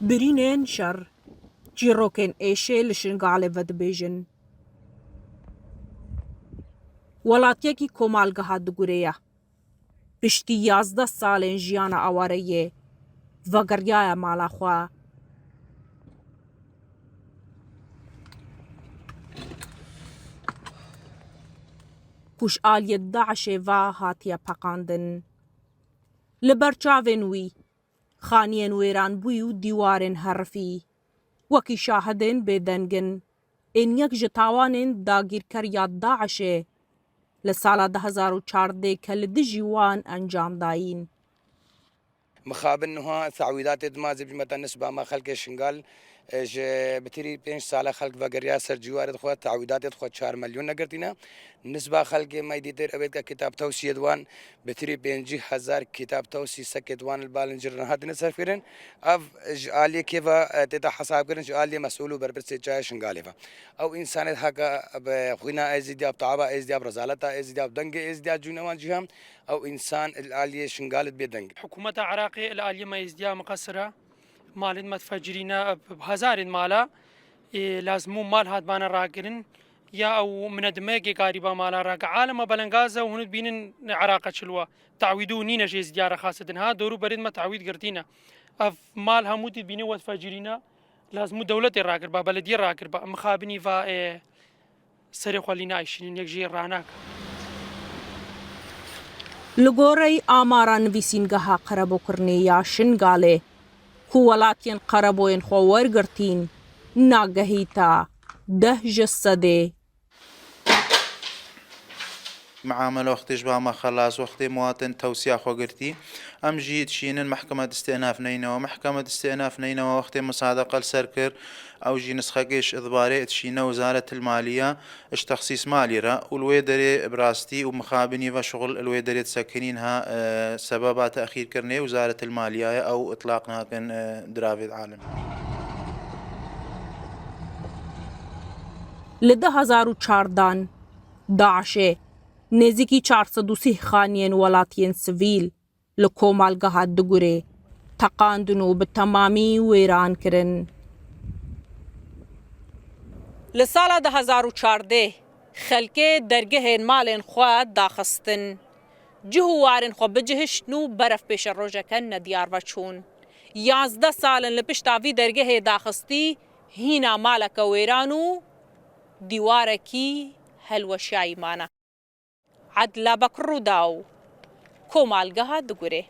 برینên şer çîrokên êşê li Şingalê vedibêjin. Welatiyekî komalgeha Dugurê ye. Piştî 11 salên jiyana awareyê vegeriya mala xwe. Pûşaliyê Daişê ve hatiye peqandin. Li ber çavên wî xaniyên wêranbûyî û dîwarên herifî wekî şahidên bêdengin ên yek ji tawanên dagîrkeriya Daişê li sala 2014 ke li dijî wan encam dayîn. مخابن نها تعويضات ما زي مثلا نسبة ما خلق شنغال بتري 5 سالة خلق وقريا سر جوار خو تعويضات خو 4 مليون نقرتنا نسبة خلق ما يدير أبيت كتاب توسي دوان بتري 5000 كتاب توسي سكدوان البالنجر هاد نسافرين أف علي كيف تدا حساب كرن علي مسؤول بربرسي جاي شنغاليفا أو إنسان هكا خوينا أزيدياب طعبة أزيدياب رزالة أزيدياب دنج أزيدياب جونوان جهم أو إنسان الآلية شنغالت بيدنج حكومة عراقي الآلية ما يزديا مقصرة مال متفجرين بهزار مالا لازمو مال هاد بانا راقرن يا أو من دماغي قاربا مالا راق عالم بلنغازا وهند بينن عراقة شلوا تعويدو نينا جي زديارة خاصة ها دورو بريد ما تعويد قرتينا اف مال همودي بيني وتفجرين لازمو دولة راقربا بلدية راقربا مخابني فا سري خلينا عايشين يكجي راناك Li gorey amara nivîsîngeha Qerebokirnê ya Şingalê ku welatiyên qereboyên xwe wergirtîn nagehîta 10% معاملة وقتش بها خلاص وقت مواطن توسيع خوغرتي ام جيت شينن محكمة استئناف نينوا محكمة استئناف نينوا وقت مصادقة السركر او جي نسخقيش اضباري تشينا وزارة المالية اش تخصيص مالي را والويدري براستي ومخابني وشغل الويدري تسكنينها سببات تأخير كرني وزارة المالية او اطلاقنا كان درافي العالم li 2014 Daişê nêzîkî 430 xaniyên welatiyên sivîl li komalgeha Dugurê teqandin û bi temamî wêran kirin. Li sala 2014 xelkê dergehên malên xwe daxistin. Cih û warên xwe bicihiştin û beref pêşa rojeke nediyar veçûn. 11 salin li pişta vî dergehê daxistî hîna maleke wêran û dîwarekî helweşayî mane. Edla Bekir Rûdaw, Komalgeha Dugurê.